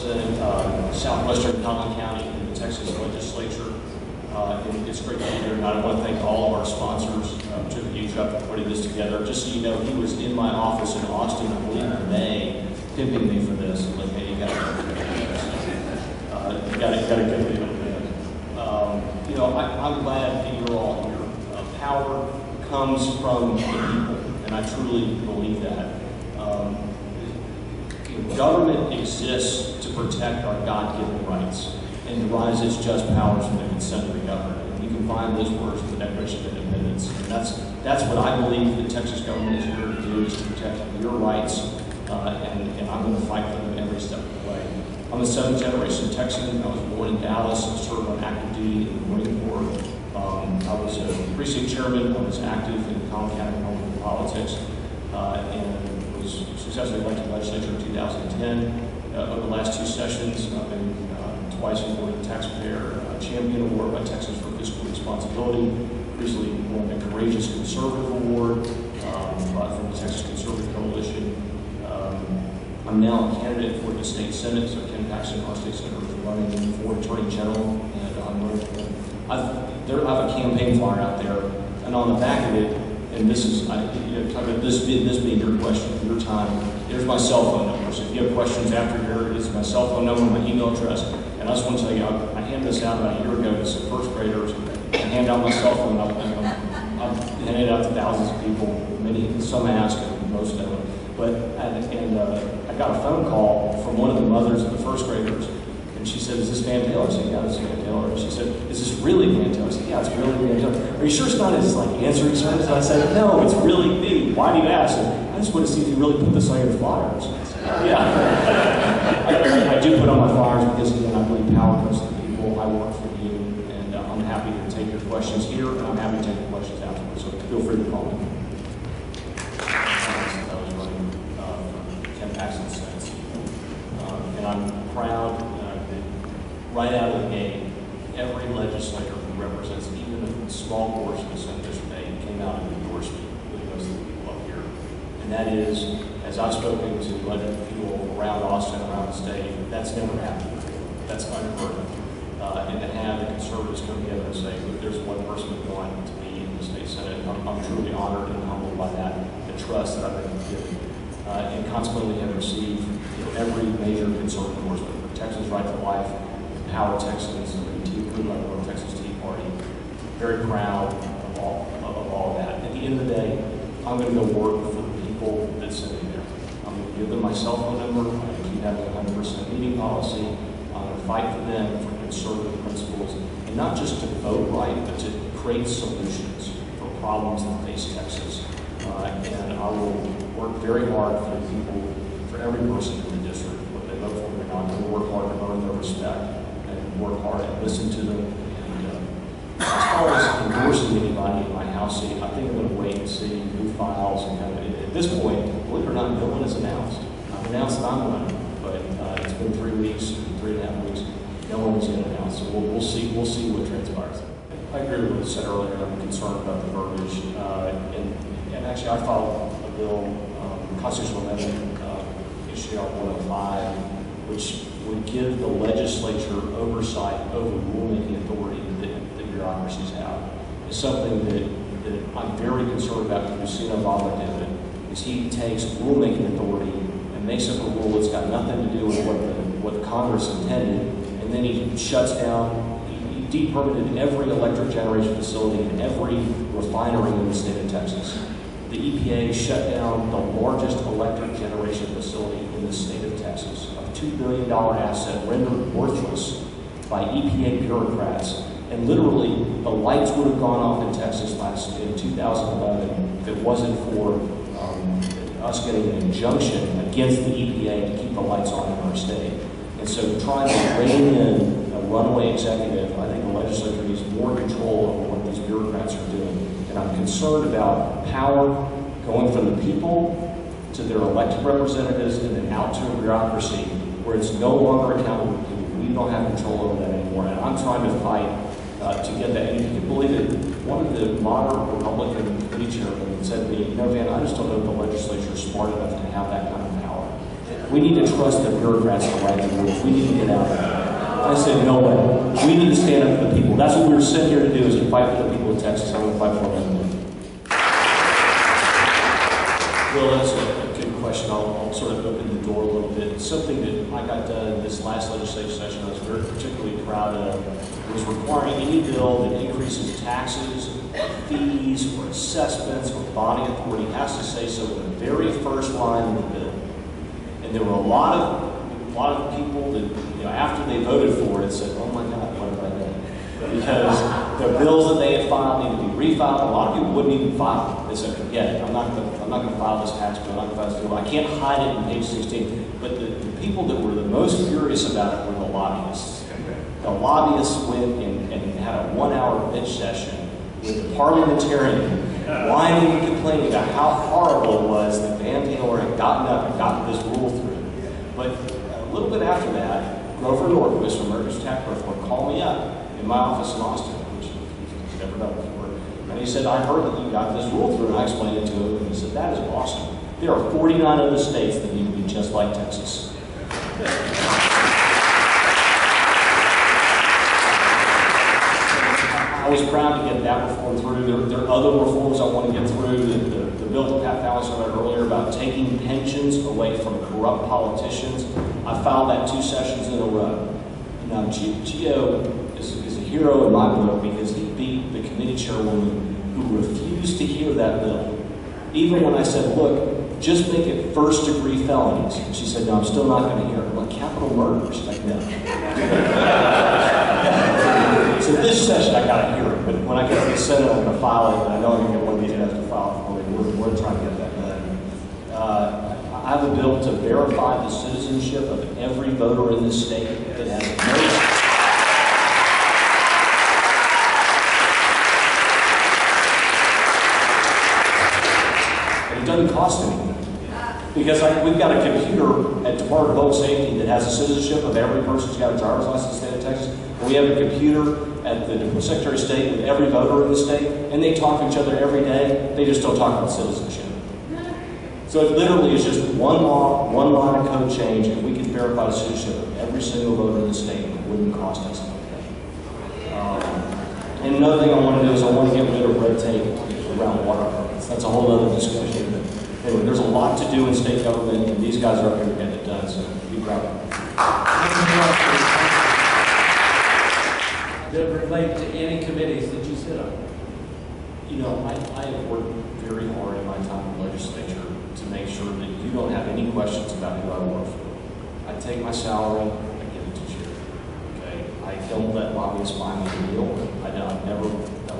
represent southwestern Collin County in the Texas legislature. And it's great to be here, and I want to thank all of our sponsors who took a huge effort putting this together. Just so you know, he was in my office in Austin, I believe in May, pimping me for this. And like, hey, you got to get it. You know, I'm glad that you're all here. Power comes from the people, and I truly believe that. Government exists to protect our God-given rights and derives its just powers from the consent of the governed. And you can find those words in the Declaration of Independence. And that's what I believe the Texas government is here to do, is to protect your rights, and I'm going to fight for them every step of the way. I'm a seventh generation Texan. I was born in Dallas. I served on active duty in the Marine Corps. I was a precinct chairman. I was active in Collin County political politics, and was successfully elected to the legislature in 2010. Over the last two sessions, I've been twice awarded the Taxpayer Champion Award by Texas for Fiscal Responsibility. Recently won the Courageous Conservative Award from the Texas Conservative Coalition. I'm now a candidate for the state senate, so Ken Paxton, our state senator, is running for Attorney General, and I'm running for him. I have a campaign flyer out there, and on the back of it, and this is, this being your question, your time, there's my cell phone number. So if you have questions after here, it's my cell phone number, my email address. And I just want to tell you, I handed this out about a year ago to some first graders. I hand out my cell phone number. I've handed it out to thousands of people. Some ask, and most of them. But I got a phone call from one of the mothers of the first graders. And she said, "Is this Van Taylor?" I said, "Yeah, this is Van Taylor." And she said, "Is this really Van Taylor?" I said, "Yeah, it's really Van Taylor." "Are you sure it's not his answering service?" And I said, "No, it's really me. Why do you ask?" And I just want to see if you really put this on your flyers. Yeah. I do put on my flyers because, again, I believe power comes to the people. I work for you, and I'm happy to take your questions here, and I'm happy to take your questions afterwards. So feel free to call me. I was running for Ken Paxton's Senate. And I'm proud. Right out of the gate, every legislator who represents even a small portion of the Senate District 8 came out and endorsed me with most of the people up here. And that is, as I've spoken to people around Austin, around the state, that's never happened before. That's unheard of. And to have the conservatives come together and say, look, there's one person who wanted to be in the state Senate, I'm truly honored and humbled by that, the trust that I've been given. And consequently have received every major conservative endorsement for Texas Right to Life, Power Texans, including our North Texas Tea Party. Very proud of all of that. At the end of the day, I'm going to go work for the people that sent me there. I'm going to give them my cell phone number. I'm going to keep having a 100% meeting policy. I'm going to fight for them for conservative principles, and not just to vote right, but to create solutions for problems that face Texas. And I will work very hard for the people, for every person in the district, whether they vote for me or not. I'm going to work hard to earn their respect, work hard and listen to them. And as far as endorsing anybody in my House seat, I think I'm going to wait and see who files. And at this point, believe it or not, no one has announced. I've announced that I'm running, but it's been 3 weeks, 3.5 weeks. No one has yet announced, so we'll see what transpires. I agree with what you said earlier. I'm concerned about the verbiage, and actually, I filed a bill, constitutional amendment, HJR 105, which would give the legislature oversight over rulemaking authority that bureaucracies have. It's something that I'm very concerned about because we've seen Obama do it, is he takes rulemaking authority and makes up a rule that's got nothing to do with what the Congress intended, and then he shuts down, he depermitted every electric generation facility and every refinery in the state of Texas. The EPA shut down the largest electric generation facility in the state of Texas, a $2 billion asset rendered worthless by EPA bureaucrats. And literally, the lights would have gone off in Texas in 2011 if it wasn't for us getting an injunction against the EPA to keep the lights on in our state. And so trying to rein in a runaway executive, I think the legislature needs more control over what these bureaucrats are doing. And I'm concerned about power going from the people to their elected representatives and then out to a bureaucracy where it's no longer accountable to people. We don't have control over that anymore. And I'm trying to fight to get that. And you can believe it, one of the moderate Republican committee chairmen said to me, "You know, Van, I just don't know if the legislature is smart enough to have that kind of power." We need to trust the bureaucrats to write the rules. We need to get out of there. I said, no way. We need to stand up for the people. That's what we were sent here to do, is to fight for the people of Texas. I'm going to fight for them. Well, that's a good question. I'll sort of open the door a little bit. Something that I got done in this last legislative session I was very particularly proud of was requiring any bill that increases taxes, or fees, or assessments, or body authority has to say so in the very first line of the bill. And there were a lot of people that, after they voted for it, said, "Oh my God, what have I done?" Because the bills that they had filed need to be refiled. A lot of people wouldn't even file it. They said, "Forget it. I'm not going to file this tax bill. I'm not going to file this bill. I can't hide it in page 16." But the people that were the most furious about it were the lobbyists. The lobbyists went and had a 1-hour bitch session with the parliamentarian, whining and complaining about how horrible it was that Van Taylor had gotten up and gotten this rule through. But a little bit after that, Grover Norquist from America's Tax Reform called me up in my office in Austin, which he's never done before. And he said, "I heard that you got this rule through," and I explained it to him, and he said, "That is awesome. There are 49 other states that need to be just like Texas." I was proud to get that reform through. There are other reforms I want to get through. The bill that Pat Fowler read earlier about taking pensions away from corrupt politicians. I filed that 2 sessions in a row. Now, Gio is a hero in my book because he beat the committee chairwoman who refused to hear that bill. Even when I said, "Look, just make it first-degree felonies." And she said, "No, I'm still not going to hear it." I'm like, "Capital murder?" She's like, "No." So this session, I got to hear it. But when I get to the Senate, I'm going to file it. And I know I'm going to get one of these guys to file it for me. We're trying to get that done. I have a bill to verify the citizenship of every voter in this state that has no. And it doesn't cost anything. Because we've got a computer at Department of Public Safety that has the citizenship of every person who's got a driver's license in the state of Texas. And we have a computer at the Secretary of State with every voter in the state, and they talk to each other every day. They just don't talk about citizenship. So it literally is just one law, one line of code change, and we can verify the citizenship of every single voter in the state, and it wouldn't cost us anything. And another thing I want to do is I want to get rid of red tape around water permits. That's a whole other discussion. But anyway, there's a lot to do in state government, and these guys are up here to get it done, so be proud of them. That relate to any committees that you sit on? I have worked very hard in my time in the legislature to make sure that you don't have any questions about who I work for. I take my salary, I give it to charity. Okay? I don't let lobbyists buy me a meal. I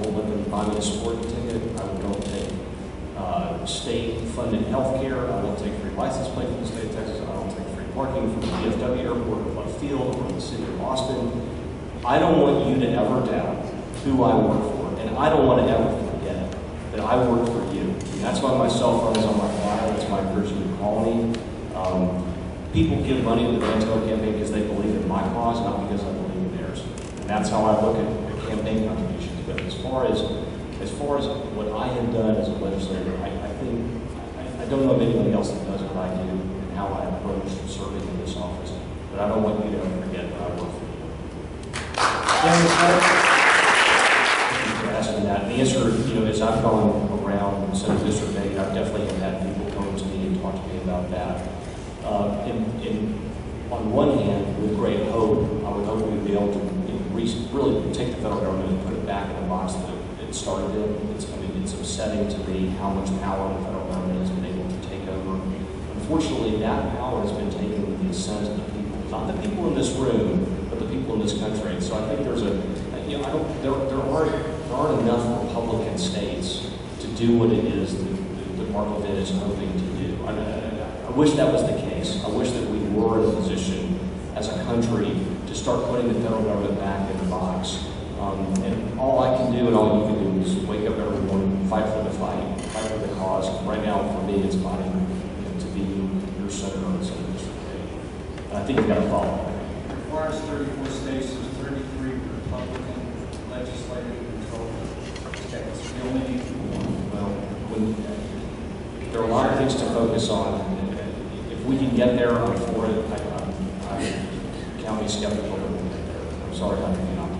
won't let them buy me a sporting ticket. I don't take state-funded health care. I don't take free license plate from the state of Texas. I don't take free parking from the DFW airport or Left Field or the city of Austin. I don't want you to ever doubt who I work for, and I don't want to ever forget that I work for you. And that's why my cell phone is on my file. That's why I encourage you to call me. People give money to the Van Taylor campaign because they believe in my cause, not because I believe in theirs. And that's how I look at campaign contributions. But as far as what I have done as a legislator, I don't know of anybody else that does what I do and how I approach serving in this office. But I don't want you to ever forget that I work for you. Thank you for asking that. The answer, as I've gone around Senate District 8, I've definitely had people come to me and talk to me about that. On one hand, with great hope, I would hope we'd be able to really take the federal government and put it back in the box that it started in. It's upsetting to me how much power the federal government has been able to take over. Unfortunately, that power has been taken with the assent of the people, not the people in this room, but the people in this country. And so I think there aren't enough Republican states to do what it is that Mark Levin is hoping to do. I wish that was the case. I wish that we were in a position as a country to start putting the federal government back in the box. And all I can do and all you can do is wake up every morning, fight for the fight for the cause. Right now, for me, it's fighting to be your senator in Senate District 8. And I think you've got to follow that. As far as 34 states, there's 33 Republican legislative control states. We only need one. Well, there are a lot of things to focus on. If we can get there, I'm for it. I'm county skeptical that we'll get there. I'm sorry, I cannot.